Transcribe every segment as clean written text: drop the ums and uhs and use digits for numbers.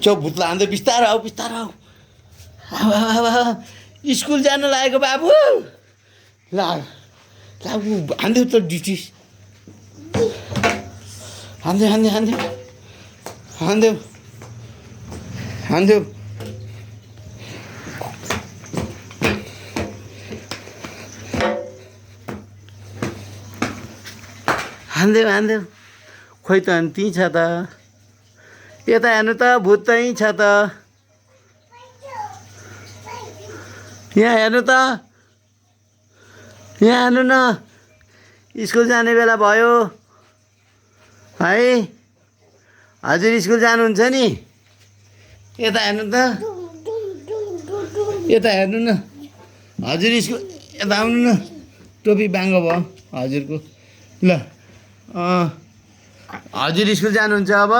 भुत्ला हान्दै बिस्तारो आऊ बिस्तारो आऊ स्कुल जान लागेको बाबु ल हान्देऊ त डिटिस हान्देऊ हान्देऊ हान्देऊ हान्देऊ हान्देऊ हान्देऊ हान्देऊ खोइ त अनि त्यहीँ छ त यता हेर्नु त भूत त्यहीँ छ त यहाँ हेर्नु त यहाँ हेर्नु न स्कुल जाने बेला भयो है हजुर स्कुल जानुहुन्छ नि यता हेर्नु त यता हेर्नु न हजुर स्कुल यता आउनु न टोपी बाङ्गो भयो हजुरको ल हजुर स्कुल जानुहुन्छ अब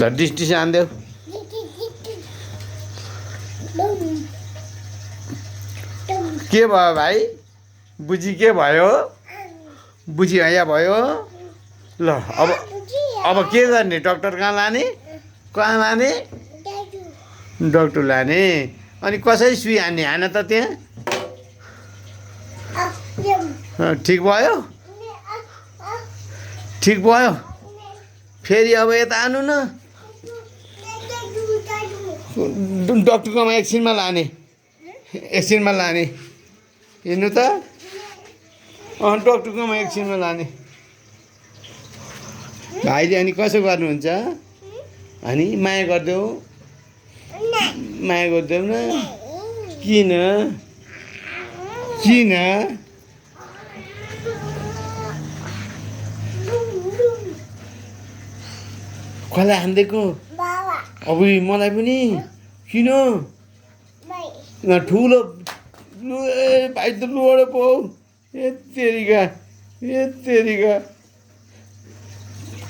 ल डिस्टिस हान्देऊ के भयो भाइ बुझी के भयो बुझी हैया भयो ल अब के गर्ने डक्टर कहाँ लाने कहाँ लाने डक्टर लाने अनि कसरी सुई हान्ने हान त त्यहाँ ठिक भयो ठिक भयो फेरि अब यता आनु न डक्टरकोमा एकछिनमा लाने एकछिनमा लाने हेर्नु त डक्टरकोमा एकछिनमा लाने भाइले अनि कसो गर्नुहुन्छ अनि माया गरिदेऊ माया गरिदेऊ न किन किन कसलाई हान्दिएको अब मलाई पनि किन ठुलो भाइ त लुबाट पो तेरिका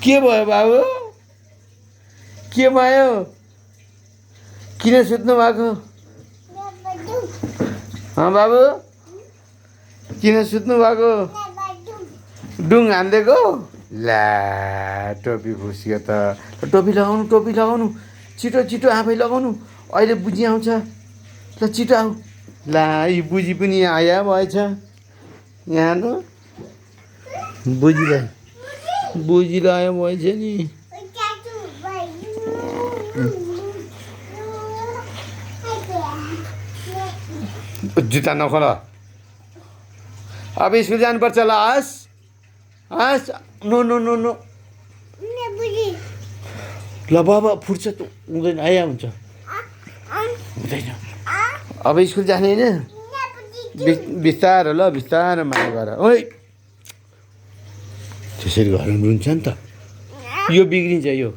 के भयो बाबु के भयो किन सुत्नु भएको बाबु किन सुत्नु भएको डुङ हान्दिएको ला टोपी खुसियो त टोपी लगाउनु छिटो छिटो आफै लगाउनु अहिले बुझी आउँछ ल छिटो आऊ ला यी बुझी पनि आया भएछ यहाँ न बुझीलाई आयो भएछ नि जुत्ता नखोल अब स्कुल जानुपर्छ ल हस् नो नो नो नो ल बाबा फुर्सद हुँदैन आया हुन्छ हुँदैन अब स्कुल जाने होइन बिस्तारो ल बिस्तारो माया गर ओइ त्यसरी घर रुन्छ नि त यो बिग्रिन्छ यो